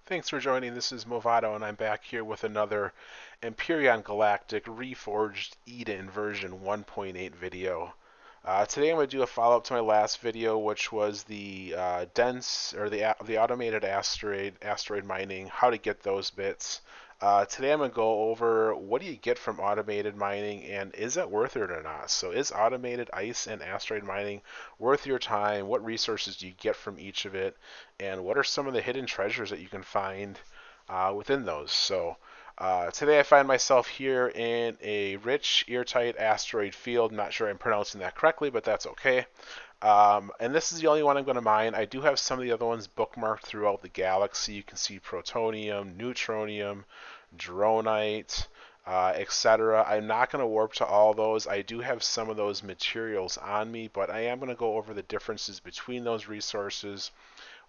Thanks for joining. This is Movado, and I'm back here with another Empyrion Galactic Reforged Eden version 1.8 video. Today I'm going to do a follow-up to my last video, which was the dense or the automated asteroid mining, how to get those bits. Today I'm going to go over what do you get from automated mining and is it worth it or not. So is automated ice and asteroid mining worth your time? What resources do you get from each of it? And what are some of the hidden treasures that you can find within those? So today I find myself here in a rich, airtight asteroid field. Not sure I'm pronouncing that correctly, but that's okay. And this is the only one I'm going to mine. I do have some of the other ones bookmarked throughout the galaxy. You can see protonium, neutronium, dronite, etc. I'm not going to warp to all those. I do have some of those materials on me, but I am going to go over the differences between those resources,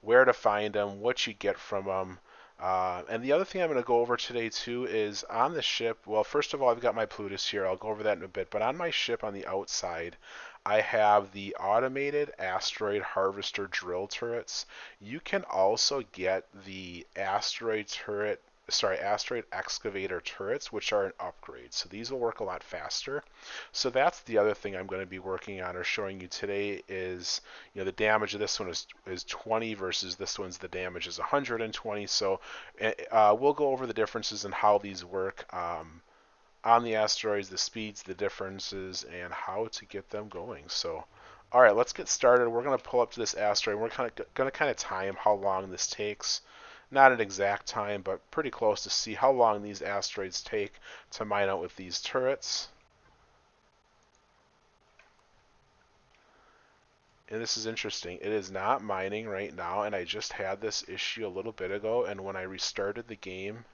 where to find them, what you get from them. And the other thing I'm going to go over today too is on the ship. Well, first of all, I've got my Plutus here. I'll go over that in a bit. But on my ship on the outside, I have the automated asteroid harvester drill turrets. You can also get the asteroid excavator turrets, which are an upgrade. So these will work a lot faster. So that's the other thing I'm going to be working on or showing you today is, the damage of this one is 20 versus this one's the damage is 120. So we'll go over the differences in how these work on the asteroids, the speeds, the differences, and how to get them going. So, all right, let's get started. We're going to pull up to this asteroid. We're going to time how long this takes. Not an exact time, but pretty close to see how long these asteroids take to mine out with these turrets. And this is interesting. It is not mining right now, and I just had this issue a little bit ago, and when I restarted the game,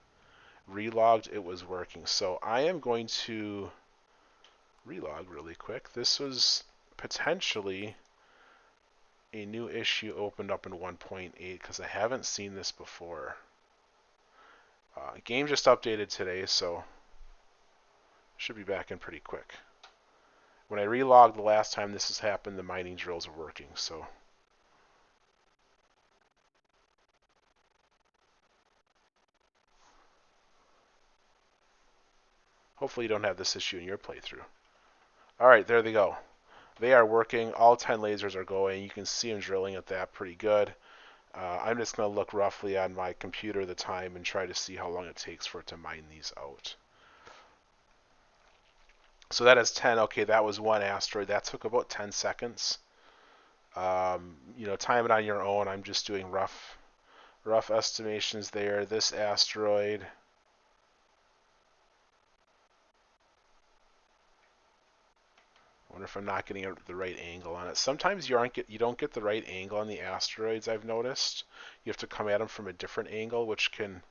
relogged, it was working. So I am going to relog really quick. This was potentially a new issue opened up in 1.8 because I haven't seen this before. Game just updated today, so should be back in pretty quick. When I relogged the last time this has happened, the mining drills are working, so hopefully you don't have this issue in your playthrough. Alright, there they go. They are working. All 10 lasers are going. You can see them drilling at that pretty good. I'm just going to look roughly on my computer the time and try to see how long it takes for it to mine these out. So that is 10. Okay, that was one asteroid. That took about 10 seconds. Time it on your own. I'm just doing rough estimations there. This asteroid, I wonder if I'm not getting the right angle on it. Sometimes you don't get the right angle on the asteroids, I've noticed. You have to come at them from a different angle, which can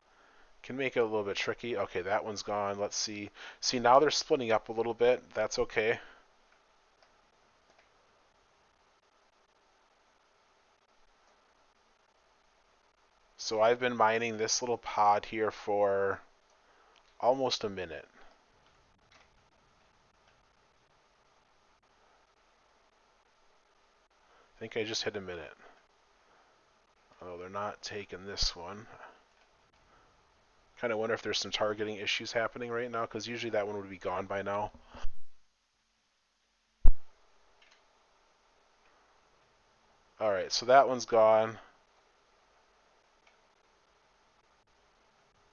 make it a little bit tricky. Okay, that one's gone. Let's see. See, now they're splitting up a little bit. That's okay. So I've been mining this little pod here for almost a minute. I think I just hit a minute. Oh, they're not taking this one. Kind of wonder if there's some targeting issues happening right now, because usually that one would be gone by now. Alright, so that one's gone.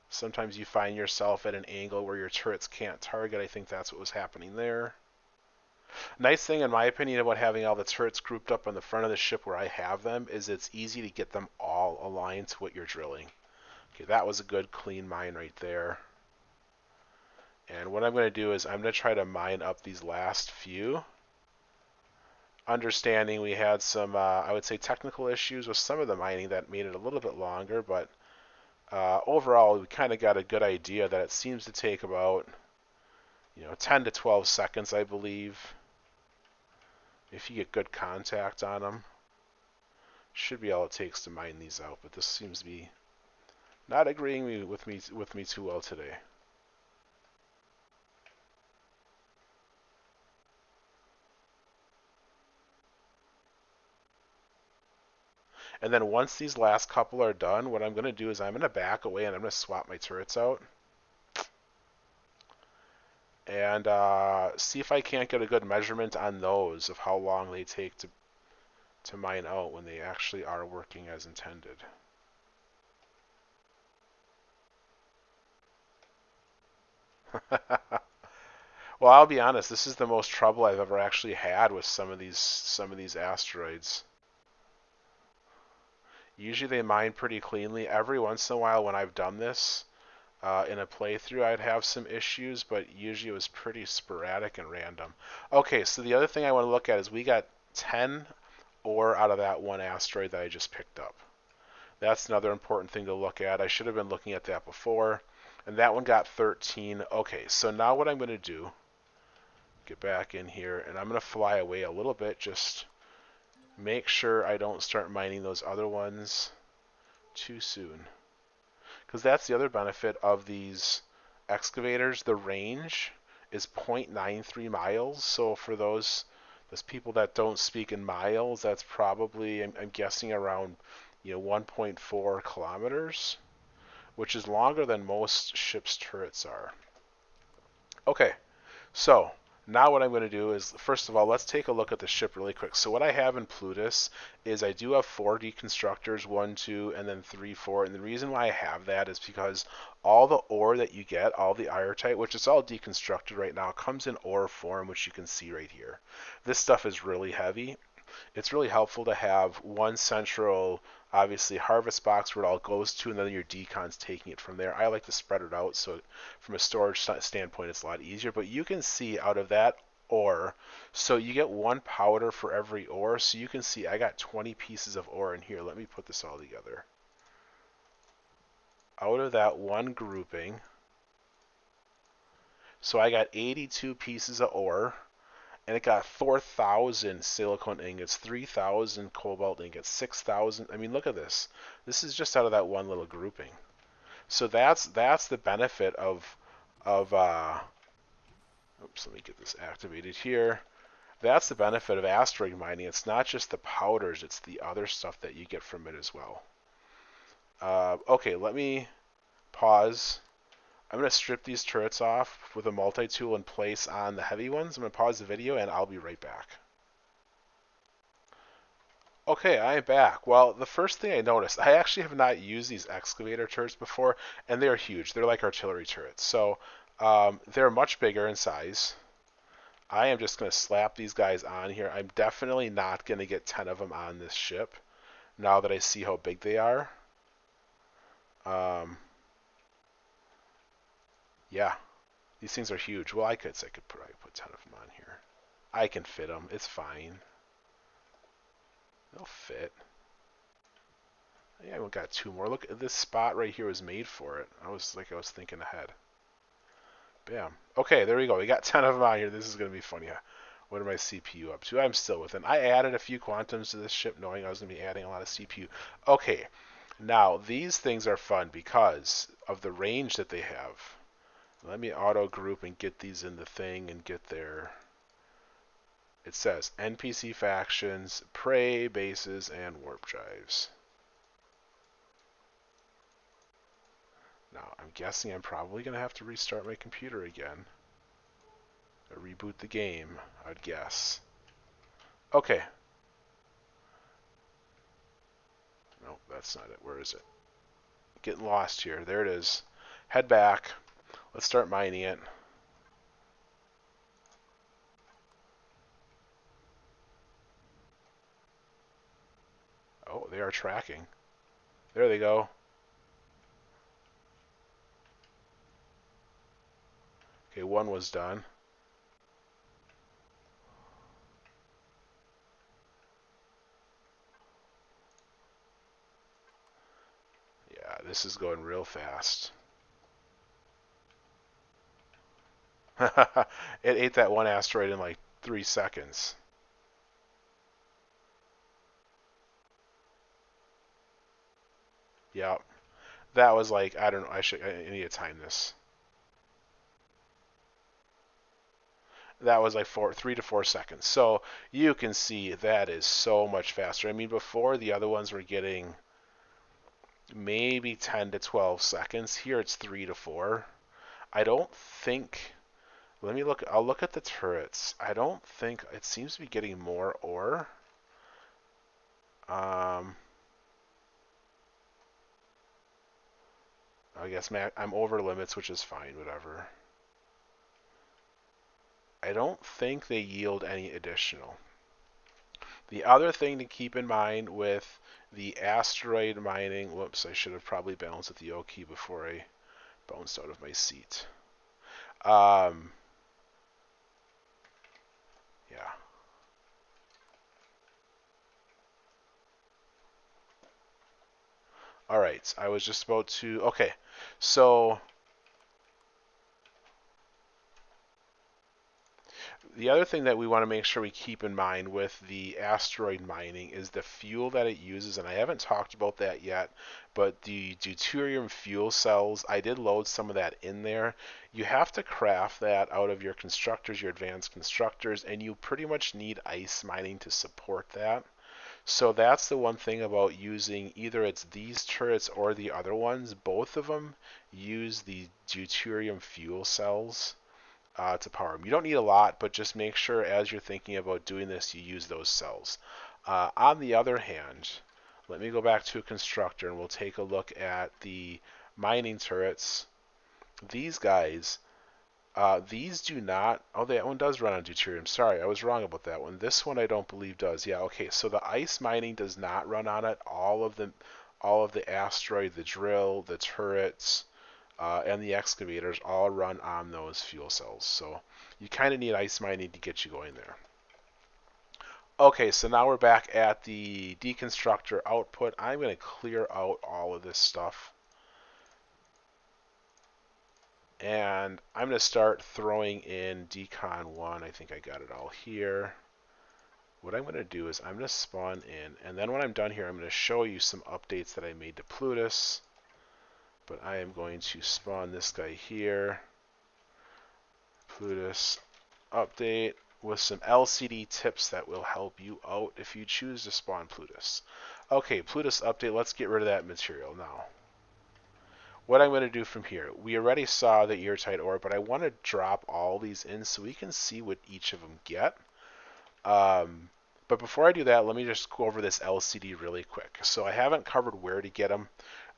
Sometimes you find yourself at an angle where your turrets can't target. I think that's what was happening there. Nice thing, in my opinion, about having all the turrets grouped up on the front of the ship where I have them is it's easy to get them all aligned to what you're drilling. Okay, that was a good clean mine right there. And what I'm going to do is I'm going to try to mine up these last few. Understanding we had some, I would say, technical issues with some of the mining that made it a little bit longer, but overall we kind of got a good idea that it seems to take about 10 to 12 seconds, I believe, if you get good contact on them. Should be all it takes to mine these out, but this seems to be not agreeing with me too well today. And then once these last couple are done, what I'm going to do is I'm going to back away and I'm going to swap my turrets out. And see if I can't get a good measurement on those of how long they take to mine out when they actually are working as intended. Well, I'll be honest, this is the most trouble I've ever actually had with some of these asteroids. Usually they mine pretty cleanly. Every once in a while when I've done this in a playthrough, I'd have some issues, but usually it was pretty sporadic and random. Okay, so the other thing I want to look at is we got 10 ore out of that one asteroid that I just picked up. That's another important thing to look at. I should have been looking at that before. And that one got 13. Okay, so now what I'm going to do, get back in here, and I'm going to fly away a little bit, just make sure I don't start mining those other ones too soon. Because that's the other benefit of these excavators. The range is 0.93 miles. So for those people that don't speak in miles, that's probably, I'm guessing, around 1.4 kilometers, which is longer than most ships' turrets are. Okay, so now what I'm going to do is, first of all, let's take a look at the ship really quick. So what I have in Plutus is I do have 4 deconstructors, 1, 2, and then 3, 4. And the reason why I have that is because all the ore that you get, all the ironite, which is all deconstructed right now, comes in ore form, which you can see right here. This stuff is really heavy. It's really helpful to have one central, obviously, harvest box where it all goes to, and then your decon's taking it from there. I like to spread it out, so from a storage standpoint, it's a lot easier. But you can see out of that ore, so you get 1 powder for every ore. So you can see I got 20 pieces of ore in here. Let me put this all together. Out of that one grouping, so I got 82 pieces of ore. And it got 4,000 silicon ingots, 3,000 cobalt ingots, 6,000. I mean, look at this. This is just out of that one little grouping. So that's the benefit of oops, let me get this activated here. That's the benefit of asteroid mining. It's not just the powders, it's the other stuff that you get from it as well. Okay, let me pause. I'm going to strip these turrets off with a multi-tool and place on the heavy ones. I'm going to pause the video and I'll be right back. Okay, I am back. Well, the first thing I noticed, I actually have not used these excavator turrets before, and they're huge. They're like artillery turrets. So they're much bigger in size. I am just going to slap these guys on here. I'm definitely not going to get 10 of them on this ship now that I see how big they are. Yeah, these things are huge. Well, I could probably put 10 of them on here. I can fit them. It's fine. They'll fit. Yeah, we got 2 more. Look, this spot right here was made for it. I was thinking ahead. Bam. Okay, there we go. We got 10 of them on here. This is going to be funny. What are my CPU up to? I'm still within. I added a few quantums to this ship knowing I was going to be adding a lot of CPU. Okay, now these things are fun because of the range that they have. Let me auto group and get these in the thing and get their... It says NPC factions, prey bases, and warp drives. Now, I'm guessing I'm probably going to have to restart my computer again. Or reboot the game, I'd guess. Okay. No, that's not it. Where is it? Getting lost here. There it is. Head back. Let's start mining it. Oh, they are tracking. There they go. Okay, one was done. Yeah, this is going real fast. It ate that one asteroid in like 3 seconds. Yep. That was like, I don't know, I need to time this. That was like 3 to 4 seconds. So you can see that is so much faster. I mean, before the other ones were getting maybe 10 to 12 seconds. Here it's 3 to 4. I don't think. Let me look. I'll look at the turrets. I don't think it seems to be getting more ore. Um, I guess I'm over limits, which is fine. Whatever. I don't think they yield any additional. The other thing to keep in mind with the asteroid mining, whoops, I should have probably balanced with the O key before I bounced out of my seat. Um, yeah. All right, I was just about to, okay, so the other thing that we want to make sure we keep in mind with the asteroid mining is the fuel that it uses, and I haven't talked about that yet, but the deuterium fuel cells, I did load some of that in there. You have to craft that out of your constructors, your advanced constructors, and you pretty much need ice mining to support that. So that's the one thing about using either it's these turrets or the other ones. Both of them use the deuterium fuel cells to power them. You don't need a lot, but just make sure as you're thinking about doing this, you use those cells. On the other hand, let me go back to a constructor and we'll take a look at the mining turrets. These guys, these do not. Oh, that one does run on deuterium. Sorry, I was wrong about that one. This one I don't believe does. Yeah, okay. So the ice mining does not run on it. All of the asteroid, the drill, the turrets, and the excavators all run on those fuel cells. So you kind of need ice mining to get you going there. Okay, so now we're back at the deconstructor output. I'm going to clear out all of this stuff. And I'm going to start throwing in decon 1. I think I got it all here. What I'm going to do is I'm going to spawn in, and then when I'm done here, I'm going to show you some updates that I made to Plutus. But I am going to spawn this guy here. Plutus update with some LCD tips that will help you out if you choose to spawn Plutus. Okay, Plutus update. Let's get rid of that material now. What I'm going to do from here, we already saw the eartight ore, but I want to drop all these in so we can see what each of them get. But before I do that, let me just go over this LCD really quick. So I haven't covered where to get them.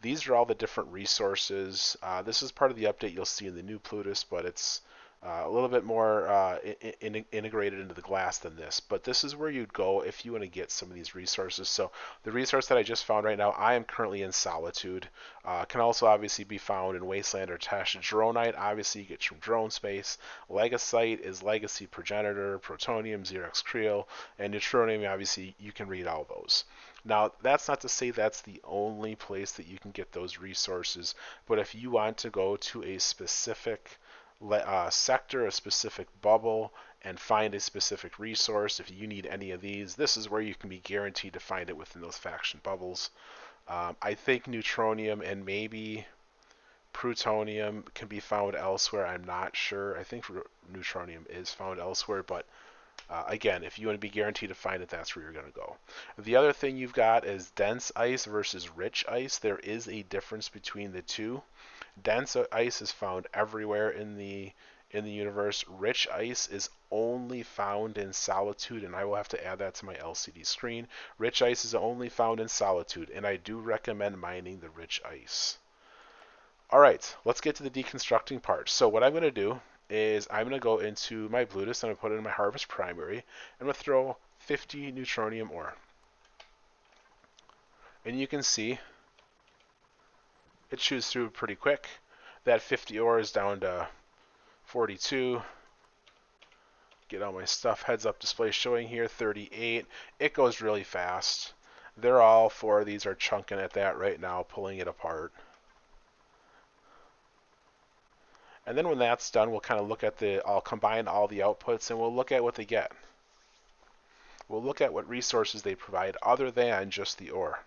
These are all the different resources. This is part of the update you'll see in the new Plutus, but it's a little bit more integrated into the glass than this. But this is where you'd go if you want to get some of these resources. So the resource that I just found right now, I am currently in Solitude. Can also obviously be found in Wasteland or Tesh. Dronite, obviously you get from Drone Space. Legasite is Legacy Progenitor, Protonium, Xerox Creel, and Neutronium, obviously you can read all those. Now, that's not to say that's the only place that you can get those resources, but if you want to go to a specific sector, a specific bubble, and find a specific resource, if you need any of these, this is where you can be guaranteed to find it within those faction bubbles. I think Neutronium and maybe Plutonium can be found elsewhere. I'm not sure. I think Neutronium is found elsewhere, but again, if you want to be guaranteed to find it, that's where you're going to go. The other thing you've got is dense ice versus rich ice. There is a difference between the two. Dense ice is found everywhere in the universe. Rich ice is only found in Solitude, and I will have to add that to my LCD screen. Rich ice is only found in Solitude, and I do recommend mining the rich ice. All right, let's get to the deconstructing part. So what I'm going to do is I'm going to go into my Plutus, I'm going to put it in my Harvest Primary, and I'm going to throw 50 Neutronium ore. And you can see it chews through pretty quick. That 50 ore is down to 42. Get all my stuff. Heads up display showing here 38. It goes really fast. They're all four of these are chunking at that right now, pulling it apart. And then when that's done, we'll kind of look at I'll combine all the outputs and we'll look at what they get. We'll look at what resources they provide other than just the ore.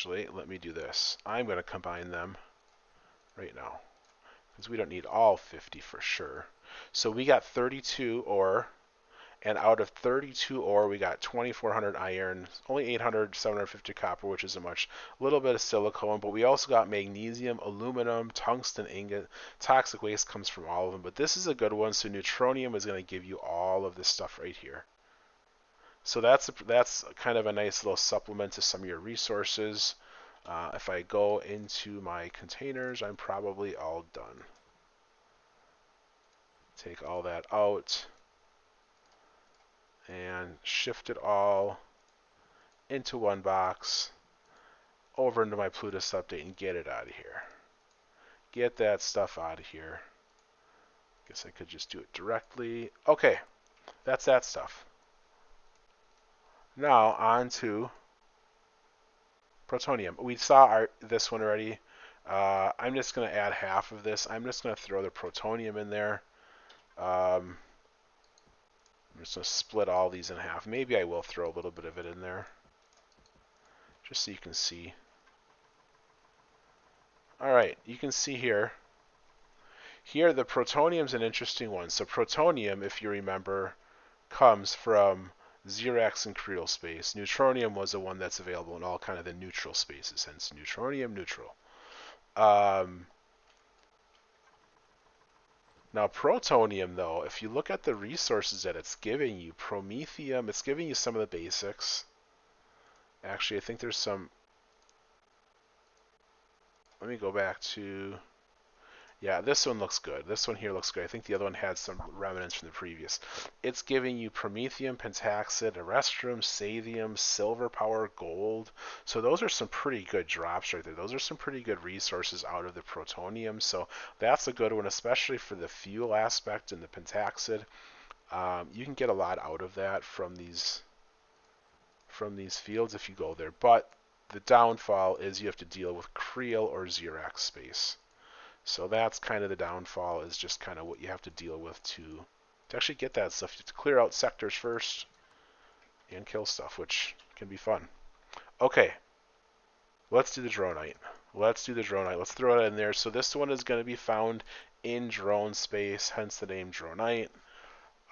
actually, let me do this. I'm going to combine them right now because we don't need all 50 for sure. So we got 32 ore, and out of 32 ore, we got 2,400 iron, only 800, 750 copper, which isn't much. A little bit of silicone, but we also got magnesium, aluminum, tungsten ingot. Toxic waste comes from all of them, but this is a good one. So neutronium is going to give you all of this stuff right here. So that's kind of a nice little supplement to some of your resources. If I go into my containers, I'm probably all done. Take all that out and shift it all into one box over into my Plutus update and get it out of here. Get that stuff out of here. Guess I could just do it directly. Okay, that's that stuff. Now on to plutonium. We saw this one already. I'm just going to add half of this. I'm just going to throw the plutonium in there. I'm just going to split all these in half. Maybe I will throw a little bit of it in there, just so you can see. Alright, you can see here. Here, the plutonium's an interesting one. So plutonium, if you remember, comes from Xerax and creal space. Neutronium was the one that's available in all kind of the neutral spaces, hence neutronium neutral. Now, protonium, though, if you look at the resources that it's giving you, promethium, it's giving you some of the basics. Actually, I think there's some... Let me go back to... Yeah, this one looks good. This one here looks good. I think the other one had some remnants from the previous. It's giving you promethium, pentaxid, erestrum, sathium, silver power, gold. So those are some pretty good drops right there. Those are some pretty good resources out of the protonium. So that's a good one, especially for the fuel aspect and the pentaxid. You can get a lot out of that from these fields if you go there. But the downfall is you have to deal with creal or Xerax space. So that's kind of the downfall, is just kind of what you have to deal with to actually get that stuff. You have to clear out sectors first and kill stuff, which can be fun. Okay, let's do the dronite. Let's throw it in there. So this one is going to be found in drone space, hence the name dronite.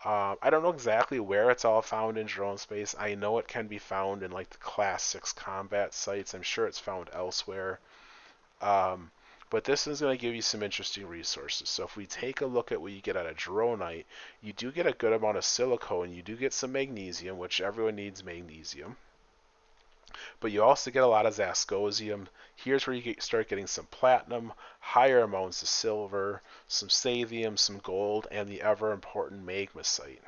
I don't know exactly where it's all found in drone space. I know it can be found in like the class 6 combat sites. I'm sure it's found elsewhere. But this is going to give you some interesting resources. So if we take a look at what you get out of dronite, you do get a good amount of silicone. You do get some magnesium, which everyone needs magnesium. But you also get a lot of zascosium. Here's where you start getting some platinum, higher amounts of silver, some sathium, some gold, and the ever important magmasite.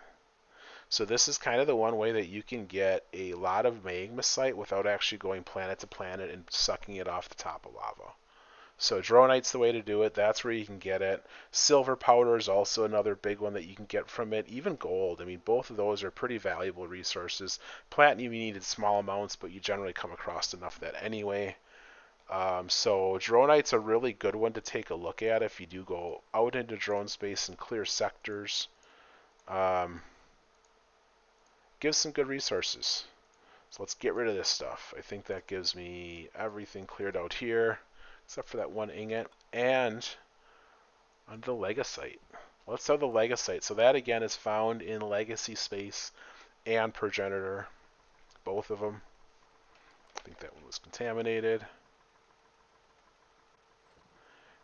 So this is kind of the one way that you can get a lot of magmasite without actually going planet to planet and sucking it off the top of lava. So dronite's the way to do it. That's where you can get it. Silver powder is also another big one that you can get from it. Even gold. I mean, both of those are pretty valuable resources. Platinum, you needed small amounts, but you generally come across enough of that anyway. So dronite's a really good one to take a look at if you do go out into drone space and clear sectors. Gives some good resources. So let's get rid of this stuff. I think that gives me everything cleared out here, except for that one ingot, and on the legasite. Let's have the legasite. So that again is found in legacy space and progenitor, both of them. I think that one was contaminated.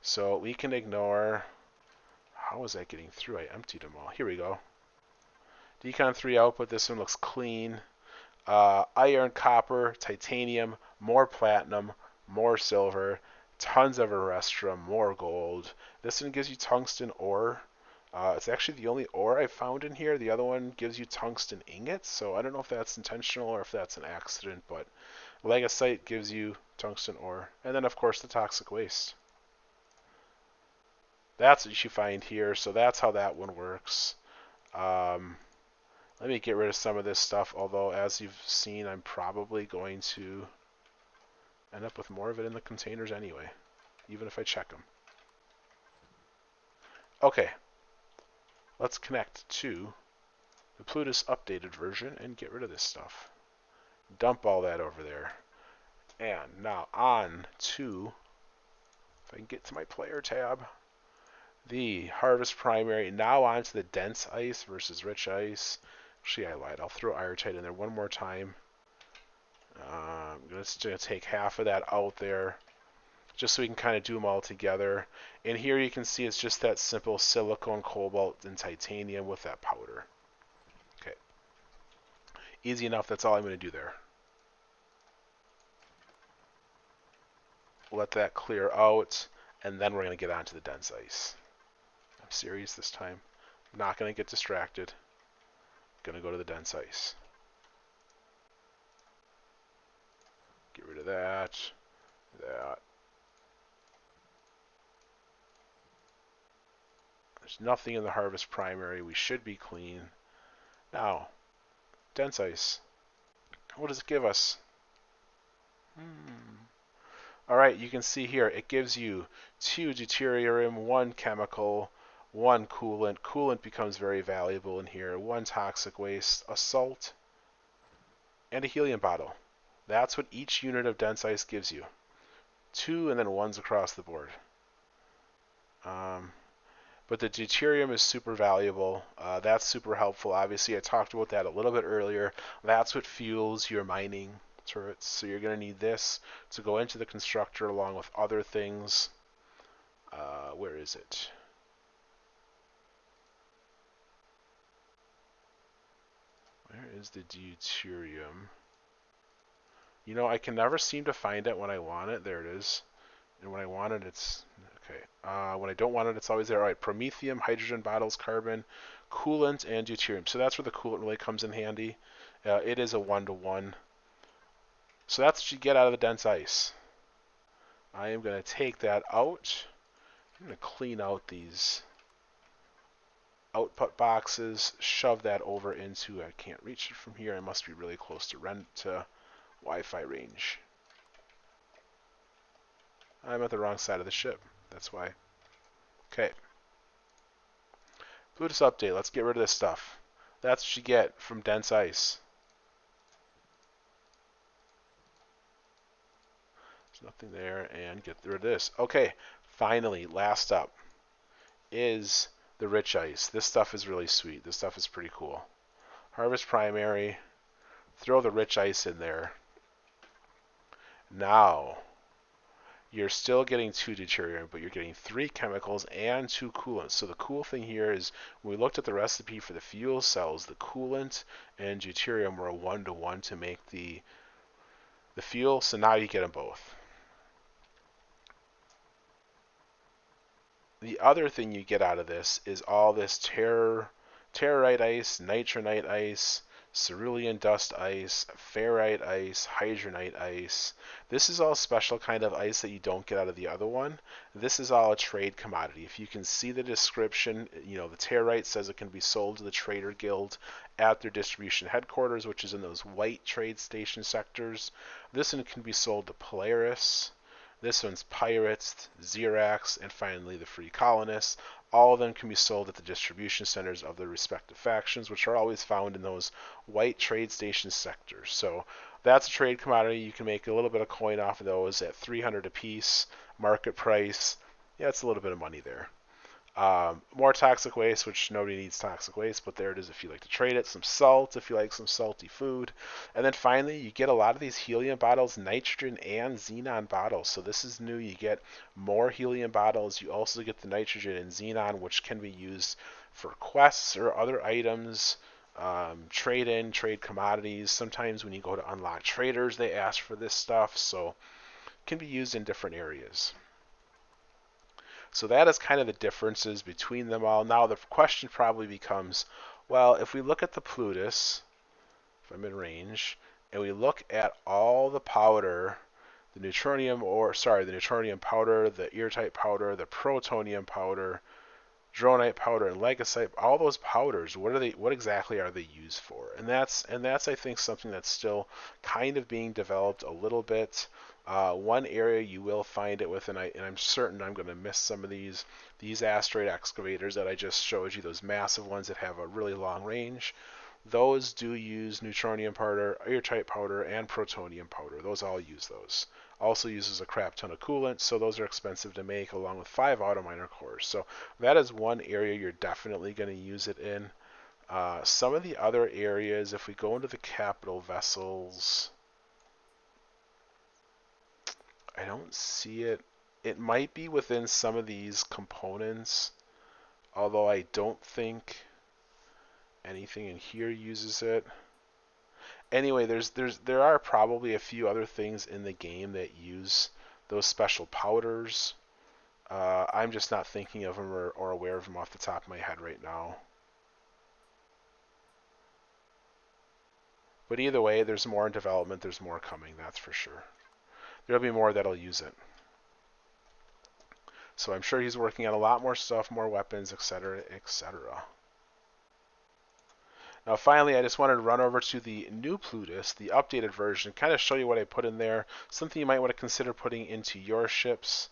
So we can ignore, how was that getting through? I emptied them all. Here we go. Decon 3 output, this one looks clean. Iron, copper, titanium, more platinum, more silver, tons of erestrum, more gold. This one gives you tungsten ore. It's actually the only ore I found in here. The other one gives you tungsten ingots, so I don't know if that's intentional or if that's an accident, but legasite gives you tungsten ore. And then, of course, the toxic waste. That's what you find here, so that's how that one works. Let me get rid of some of this stuff, although as you've seen, I'm probably going to end up with more of it in the containers anyway, even if I check them. Okay, let's connect to the Plutus updated version and get rid of this stuff. Dump all that over there. And now on to, if I can get to my player tab, the Harvest Primary. Now on to the Dense Ice versus Rich Ice. Actually, I lied. I'll throw Iron in there one more time. I'm just going to take half of that out there, just so we can kind of do them all together. And here you can see it's just that simple silicone, cobalt, and titanium with that powder. Okay. Easy enough. That's all I'm going to do there. Let that clear out, and then we're going to get onto the dense ice. I'm serious this time. I'm not going to get distracted. I'm going to go to the dense ice. Get rid of that. That. There's nothing in the Harvest Primary. We should be clean. Now, dense ice. What does it give us? Alright, you can see here, it gives you 2 deuterium, 1 chemical, 1 coolant. Coolant becomes very valuable in here. 1 toxic waste, a salt, and a helium bottle. That's what each unit of dense ice gives you. 2 and then 1s across the board. But the deuterium is super valuable. That's super helpful. Obviously, I talked about that a little bit earlier. That's what fuels your mining turrets. So you're going to need this to go into the constructor along with other things. Where is it? Where is the deuterium? You know, I can never seem to find it when I want it. There it is. And when I want it, it's... Okay. When I don't want it, it's always there. All right, promethium, hydrogen bottles, carbon, coolant, and deuterium. So that's where the coolant really comes in handy. It is a 1-to-1. So that's what you get out of the dense ice. I am going to take that out. I'm going to clean out these output boxes, shove that over into, I can't reach it from here. I must be really close to Wi-Fi range. I'm at the wrong side of the ship. That's why. Okay. Plutus update. Let's get rid of this stuff. That's what you get from dense ice. There's nothing there, and get rid of this. Okay. Finally, last up is the rich ice. This stuff is really sweet. This stuff is pretty cool. Harvest primary. Throw the rich ice in there. Now, you're still getting 2 deuterium, but you're getting 3 chemicals and 2 coolants. So the cool thing here is when we looked at the recipe for the fuel cells, the coolant and deuterium were a 1-to-1 to make the fuel. So now you get them both. The other thing you get out of this is all this terrorite ice, nitronite ice, cerulean dust ice, ferrite ice, hydronite ice. This is all special kind of ice that you don't get out of the other one. This is all a trade commodity. If you can see the description, you know, the terrorite says it can be sold to the Trader Guild at their distribution headquarters, which is in those white trade station sectors. This one can be sold to Polaris. This one's Pirates, Xerax, and finally the Free Colonists. All of them can be sold at the distribution centers of their respective factions, which are always found in those white trade station sectors. So that's a trade commodity. You can make a little bit of coin off of those at 300 a piece, market price. Yeah, it's a little bit of money there. More toxic waste, which nobody needs toxic waste, but there it is if you like to trade it. Some salt if you like some salty food. And then finally, you get a lot of these helium bottles, nitrogen and xenon bottles. So this is new. You get more helium bottles. You also get the nitrogen and xenon, which can be used for quests or other items. Trade commodities. Sometimes when you go to unlock traders, they ask for this stuff. So it can be used in different areas. So that is kind of the differences between them all. Now the question probably becomes, well, if we look at the Plutus, if I'm in range, and we look at all the powder, the neutronium powder, the eartite powder, the protonium powder, dronite powder, and legasite, all those powders, what exactly are they used for? And that's I think something that's still kind of being developed a little bit. One area you will find it with, and I'm certain I'm going to miss some of these asteroid excavators that I just showed you, those massive ones that have a really long range. those do use neutronium powder, airtight powder, and protonium powder. Those all use those. Also uses a crap ton of coolant, so those are expensive to make, along with 5 autominer cores. So that is one area you're definitely going to use it in. Some of the other areas, if we go into the capital vessels, I don't see it. It might be within some of these components, although I don't think anything in here uses it. Anyway, there are probably a few other things in the game that use those special powders. I'm just not thinking of them or aware of them off the top of my head right now. But either way, there's more in development. There's more coming, that's for sure. There'll be more that'll use it. So I'm sure he's working on a lot more stuff, more weapons, etc., etc. Now finally, I just wanted to run over to the new Plutus, the updated version, kind of show you what I put in there, something you might want to consider putting into your ships.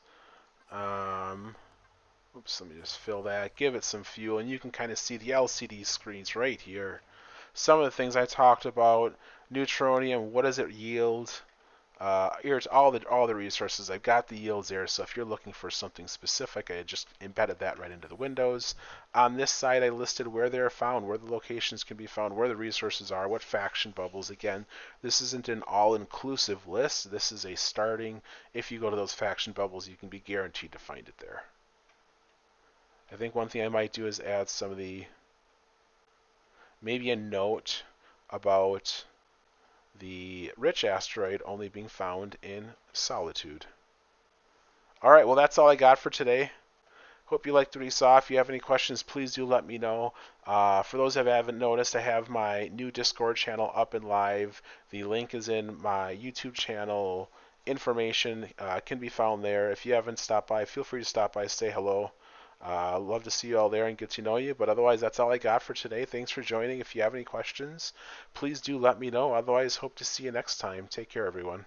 Oops, let me just fill that, give it some fuel, and you can kind of see the LCD screens right here. Some of the things I talked about, neutronium, what does it yield? Here's all the resources. I've got the yields there, so if you're looking for something specific, I just embedded that right into the windows. On this side, I listed where they're found, where the locations can be found, where the resources are, what faction bubbles. Again, this isn't an all-inclusive list. This is a starting. If you go to those faction bubbles, you can be guaranteed to find it there. I think one thing I might do is add some of the, maybe a note about the Rich Asteroid only being found in Solitude. Alright, well that's all I got for today. Hope you liked what you saw. If you have any questions, please do let me know. For those that haven't noticed, I have my new Discord channel up and live. The link is in my YouTube channel. Information can be found there. If you haven't stopped by, feel free to stop by, say hello. Love to see you all there and get to know you. But otherwise, that's all I got for today. Thanks for joining. If you have any questions, please do let me know. Otherwise, hope to see you next time. Take care, everyone.